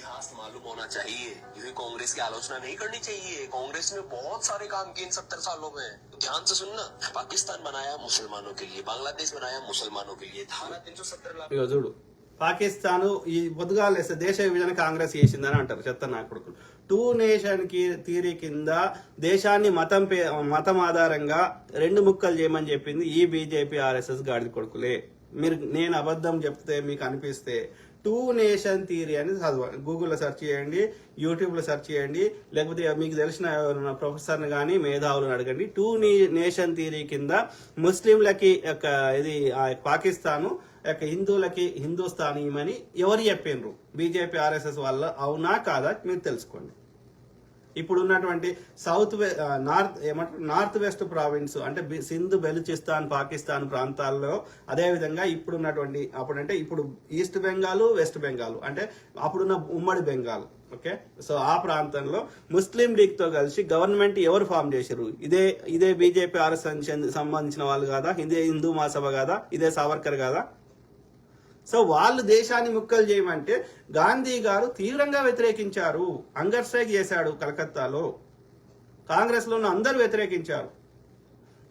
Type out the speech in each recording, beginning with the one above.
इतिहास मालूम होना चाहिए। यूं कांग्रेस की आलोचना नहीं करनी चाहिए। कांग्रेस ने बहुत सारे काम किए इन 70 सालों में। तो ध्यान से सुनना, पाकिस्तान बनाया मुसलमानों के लिए, बांग्लादेश बनाया मुसलमानों के लिए, धारा 370 చూడు పాకిస్తాన్ ఈ పొద్దుగాలేస్తే దేశ విభజన కాంగ్రెస్ చేసిందని అంటారు చెత్త నా కొడుకులు. 2 నేషన్ థియరీ కింద దేశాన్ని మతం ఆధారంగా 2 ముక్కలు చేయమని చెప్పింది ఈ బీజేపీ ఆర్ఎస్ఎస్ గాడిద కొడుకులే. నేను అబద్ధం చెప్తే మీకు అనిపిస్తే 2 నేషన్ థియరీ అని చదవండి, గూగుల్లో సెర్చ్ చేయండి, యూట్యూబ్లో సెర్చ్ చేయండి, లేకపోతే మీకు తెలిసిన ప్రొఫెసర్ని కానీ మేధావులను అడగండి. 2 నేషన్ థియరీ కింద ముస్లింలకి ఇది పాకిస్తాను హిందువులకి హిందుస్థాన్ ఇమని ఎవరు చెప్పినరు? బీజేపీ ఆర్ఎస్ఎస్ వల్ల అవునా కాదా మీరు తెలుసుకోండి. ఇప్పుడు ఉన్నటువంటి నార్త్ వెస్ట్ ప్రావిన్స్ అంటే సింధు బెలుచిస్తాన్ పాకిస్తాన్ ప్రాంతాల్లో, అదేవిధంగా ఇప్పుడున్నటువంటి ఇప్పుడు ఈస్ట్ బెంగాల్ వెస్ట్ బెంగాల్ అంటే అప్పుడున్న ఉమ్మడి బెంగాల్. ఓకే, సో ఆ ప్రాంతంలో ముస్లిం లీగ్ తో కలిసి గవర్నమెంట్ ఎవరు ఫామ్ చేశారు? ఇదే బీజేపీ ఆర్ఎస్ఎస్ సంబంధించిన వాళ్ళు కాదా? ఇదే హిందూ మహాసభ కాదా? ఇదే సావర్కర్ కాదా? సో వాళ్ళు దేశాన్ని ముక్కలు చేయమంటే గాంధీ గారు తీవ్రంగా వ్యతిరేకించారు. హంగర్ స్ట్రైక్ చేశాడు కలకత్తాలో. కాంగ్రెస్ లో ఉన్న అందరూ వ్యతిరేకించారు.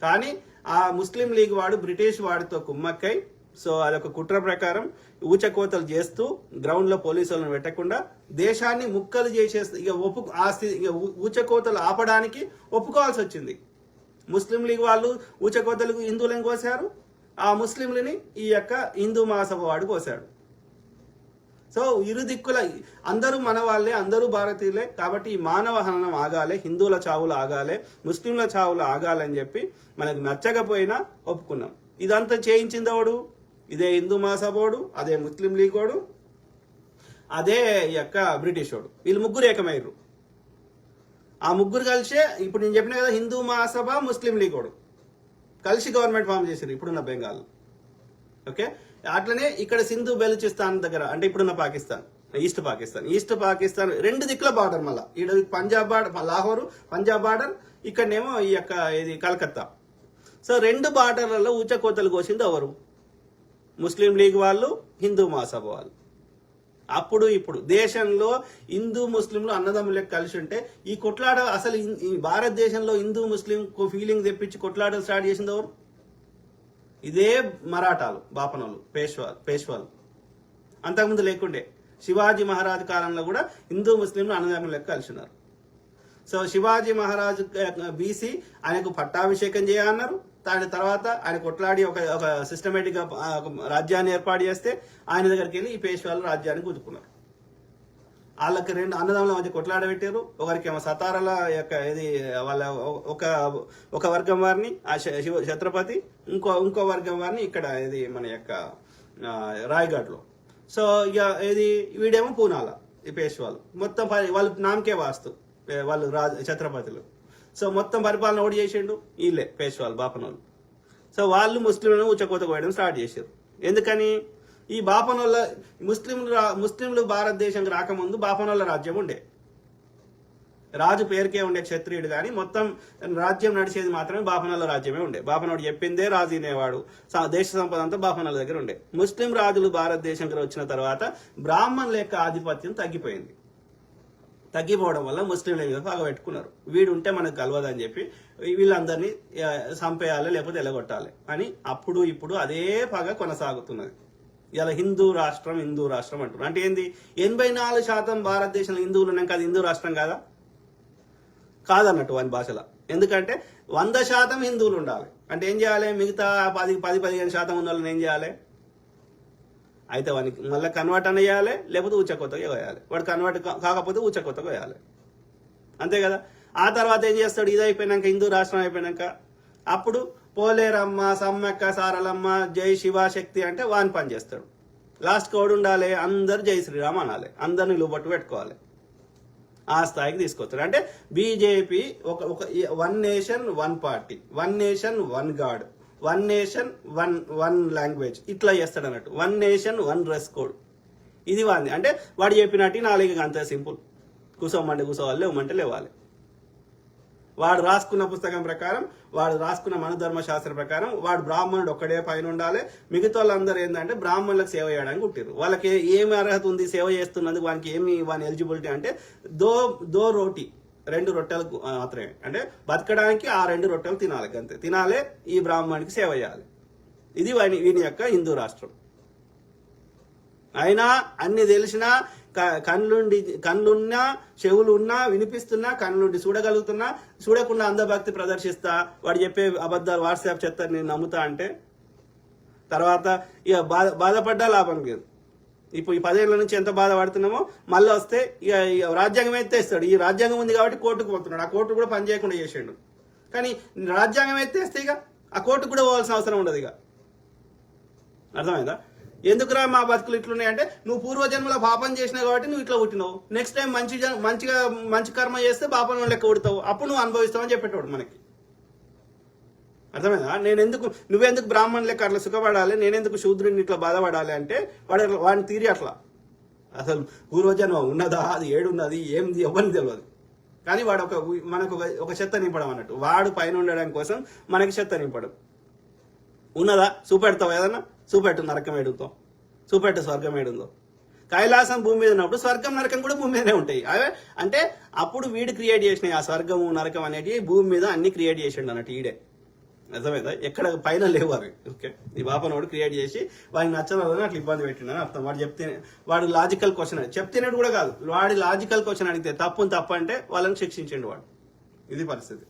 కానీ ఆ ముస్లిం లీగ్ వాడు బ్రిటిష్ వాడితో కుమ్మక్కై, సో అదొక కుట్ర ప్రకారం ఊచకోతలు చేస్తూ గ్రౌండ్ లో పోలీసులను పెట్టకుండా దేశాన్ని ముక్కలు చేసేస్తూ ఇక ఊచకోతలు ఆపడానికి ఒప్పుకోవాల్సి వచ్చింది. ముస్లిం లీగ్ వాళ్ళు ఊచకోతలకు హిందువులను కోసారు, ఆ ముస్లింలని ఈ యొక్క హిందూ మహాసభ వాడు కోసాడు. సో ఇరు దిక్కుల అందరూ మన వాళ్ళే, అందరూ భారతీయులే. కాబట్టి ఈ మానవ హననం ఆగాలి, హిందువుల చావులు ఆగాలి, ముస్లింల చావులు ఆగాలని చెప్పి మనకు నచ్చకపోయినా ఒప్పుకున్నాం. ఇదంతా చేయించింది ఎవడు? ఇదే హిందూ మహాసభోడు, అదే ముస్లిం లీగ్ వాడు, అదే యొక్క బ్రిటిష్ వాడు. వీళ్ళు ముగ్గురు ఏకమయ్యారు. ఆ ముగ్గురు కలిసే ఇప్పుడు నేను చెప్పిన కదా, హిందూ మహాసభ ముస్లిం లీగ్ వాడు కలిసి గవర్నమెంట్ ఫామ్ చేశారు ఇప్పుడున్న బెంగాల్. ఓకే, అట్లనే ఇక్కడ సింధు బెలుచిస్తాన్ దగ్గర అంటే ఇప్పుడున్న పాకిస్తాన్, ఈస్ట్ పాకిస్తాన్ 2 దిక్కుల బార్డర్. మళ్ళీ ఇక్కడ పంజాబ్ బార్డర్, లాహోరు పంజాబ్ బార్డర్, ఇక్కడనేమో ఈ యొక్క ఇది కలకత్తా. సో 2 బార్డర్లలో ఊచకోతలు కోసింది ఎవరు? ముస్లిం లీగ్ వాళ్ళు, హిందూ మహాసభ వాళ్ళు. అప్పుడు ఇప్పుడు దేశంలో హిందూ ముస్లింలు అన్నదమ్ములకు కలిసి ఉంటే ఈ కొట్లాట అసలు ఈ భారతదేశంలో హిందూ ముస్లిం ఫీలింగ్ తెప్పించి కొట్లాటలు స్టార్ట్ చేసింది ఎవరు? ఇదే మరాఠాలు, బాపనోళ్ళు, పేష్వాలు. అంతకుముందు లేకుండే శివాజీ మహారాజ్ కాలంలో కూడా హిందూ ముస్లింలు అన్నదమ్ములకు కలిసి ఉన్నారు. సో శివాజీ మహారాజు బీసీ, ఆయనకు పట్టాభిషేకం చేయాలన్నారు. దాని తర్వాత ఆయన కొట్లాడి ఒక సిస్టమేటిక్ గా రాజ్యాన్ని ఏర్పాటు చేస్తే ఆయన దగ్గరికి వెళ్ళి ఈ పేష్వాలు రాజ్యాన్ని గుంజుకున్నారు. వాళ్ళకి 2 అన్నదమ్ముల మధ్య కొట్లాడ పెట్టారు. ఒకరికేమో సతారాల యొక్క ఇది వాళ్ళ ఒక వర్గం వారిని ఆ ఛత్రపతి, ఇంకో వర్గం వారిని ఇక్కడ ఇది మన యొక్క రాయ్గఢ్ లో. సో ఇక ఇది వీడేమో పూనాల ఈ పేష్వాలు. మొత్తం వాళ్ళు నామకే వాస్తు వాళ్ళు ఛత్రపతులు. సో మొత్తం పరిపాలన ఓడి చేసిండు వీళ్ళే పేష్వాలు, బాపనోళ్ళు. సో వాళ్ళు ముస్లింలను ఊచకోత కోయడం స్టార్ట్ చేశారు. ఎందుకని? ఈ బాపనోళ్ళ ముస్లింలు భారతదేశంకి రాకముందు బాపనోళ్ళ రాజ్యం ఉండే, రాజు పేరుకే ఉండే క్షత్రియుడు, కానీ మొత్తం రాజ్యం నడిచేది మాత్రమే బాపనోళ్ళ రాజ్యమే ఉండే. బాపనోడు చెప్పిందే రాజు తినేవాడు. దేశ సంపద అంతా బాపనోళ్ళ దగ్గర ఉండే. ముస్లిం రాజులు భారతదేశంకి వచ్చిన తర్వాత బ్రాహ్మణుల యొక్క ఆధిపత్యం తగ్గిపోవడం వల్ల ముస్లింల మీద పగబెట్టుకున్నారు. వీడు ఉంటే మనకు కలవదని చెప్పి వీళ్ళందరినీ చంపేయాలి లేకపోతే ఎలగొట్టాలి అని అప్పుడు ఇప్పుడు అదే పగ కొనసాగుతున్నది. ఇలా హిందూ రాష్ట్రం అంటున్నారు. అంటే ఏంది? 84% భారతదేశంలో హిందువులు ఉన్నాక అది హిందూ రాష్ట్రం కాదన్నట్టు వాని భాషలో. ఎందుకంటే 100% హిందువులు ఉండాలి అంటే ఏం చేయాలి? మిగతా 10-15% ఉన్న వాళ్ళని ఏం చేయాలి? అయితే వానికి మళ్ళీ కన్వర్ట్ అని చేయాలి, లేకపోతే ఊచకొత్తగా వేయాలి. వాడు కన్వర్ట్ కాకపోతే ఊచకొత్తగా వేయాలి, అంతే కదా. ఆ తర్వాత ఏం చేస్తాడు? ఇది అయిపోయినాక, హిందూ రాష్ట్రం అయిపోయినాక అప్పుడు పోలేరమ్మ, సమ్మక్క సారలమ్మ, జై శివశక్తి అంటే వాని పని చేస్తాడు. లాస్ట్ కోడ్ ఉండాలి, అందరు జై శ్రీరామ్ అనాలి, అందరిని లోబట్టు పెట్టుకోవాలి. ఆ స్థాయికి తీసుకొస్తాడు. అంటే బీజేపీ ఒక 1 nation 1 party, 1 nation 1 God, 1 nation 1 language ఇట్లా చేస్తాడు అన్నట్టు. 1 నేషన్ 1 డ్రెస్ కోడ్. ఇది వాంది. అంటే వాడు చెప్పినట్టు 4 అంతే సింపుల్. కూసోమంటే కూసోవాలి, లేవమంటే లేవాలి. వాడు రాసుకున్న పుస్తకం ప్రకారం, వాడు రాసుకున్న మనధర్మ శాస్త్రం ప్రకారం వాడు బ్రాహ్మణుడు ఒక్కడే పైన ఉండాలి. మిగతా వాళ్ళందరూ ఏంటంటే బ్రాహ్మణులకు సేవ చేయడానికి పుట్టిరు. వాళ్ళకి ఏమి అర్హత ఉంది సేవ చేస్తున్నందుకు, వానికి ఏమి వాని ఎలిజిబిలిటీ అంటే దో రోటీ, 2 రొట్టెలు మాత్రమే. అంటే బతకడానికి ఆ 2 రొట్టెలు తినాలి, అంతే తినాలే, ఈ బ్రాహ్మణుడికి సేవ చేయాలి. ఇది వీని యొక్క హిందూ రాష్ట్రం. అయినా అన్ని తెలిసినా, కళ్ళున్నా చెవులున్నా వినిపిస్తున్నా, కళ్ళుండి చూడగలుగుతున్నా, చూడకుండా అంధభక్తి ప్రదర్శిస్తా, వాడు చెప్పే అబద్ధాలు వాట్సాప్ చెత్త నేను నమ్ముతా అంటే తర్వాత ఇక బాధపడ్డా లాభం లేదు. ఇప్పుడు ఈ 10 ఏళ్ల నుంచి ఎంత బాధపడుతున్నామో మళ్ళీ వస్తే ఇక రాజ్యాంగం ఎత్తేస్తాడు. ఈ రాజ్యాంగం ఉంది కాబట్టి కోర్టుకు పోతున్నాడు. ఆ కోర్టు కూడా పని చేయకుండా చేసాడు. కానీ రాజ్యాంగం ఎత్తేస్తే ఇక ఆ కోర్టుకు కూడా పోవాల్సిన అవసరం ఉండదు. ఇక అర్థమైందా? ఎందుకురా మా బతుకులు ఇట్లున్నాయంటే, నువ్వు పూర్వజన్మలో పాపం చేసినావు కాబట్టి నువ్వు ఇట్లా పుట్టినావు. నెక్స్ట్ టైం మంచి కర్మ చేస్తే పాపం లెక్క కొడతావు, అప్పుడు నువ్వు అనుభవిస్తావు అని చెప్పేటోడు మనకి. అర్థమైందా? నువ్వెందుకు బ్రాహ్మణ్ లెక్క అట్లా సుఖపడాలి, నేనెందుకు శూద్రుని ఇట్లా బాధపడాలి అంటే వాడిని తీరి అట్లా. అసలు పూర్వజన్మ ఉన్నదా, అది ఏడున్నది, ఏంది ఎవరిని తెలియదు. కానీ వాడు మనకు ఒక చెత్త నింపడం అన్నట్టు. వాడు పైన ఉండడం కోసం మనకి చెత్త నింపడం. ఉన్నదా? చూపెడతావు ఏదన్నా? చూపెట్టు నరకం ఏడుతో, చూపెట్టు స్వర్గం ఏడుందో. కైలాసం భూమి మీద ఉన్నప్పుడు స్వర్గం నరకం కూడా భూమి మీదనే ఉంటాయి. అవే అంటే అప్పుడు వీడు క్రియేట్ చేసినాయి ఆ స్వర్గము నరకం అనేటివి భూమి మీద అన్ని క్రియేట్ చేసిండు అన్నట్టు ఈడే. అర్థమైందా? ఎక్కడ పైన లేవు అవి. ఓకే, ఈ బాపనోడు క్రియేట్ చేసి వాడికి నచ్చదని అట్లా ఇబ్బంది పెట్టిండని అర్థం. వాడు లాజికల్ క్వశ్చన్ చెప్తేనేడు కూడా కాదు, వాడి లాజికల్ క్వశ్చన్ అడిగితే తప్పు అంటే వాళ్ళని శిక్షించండి వాడు. ఇది పరిస్థితి.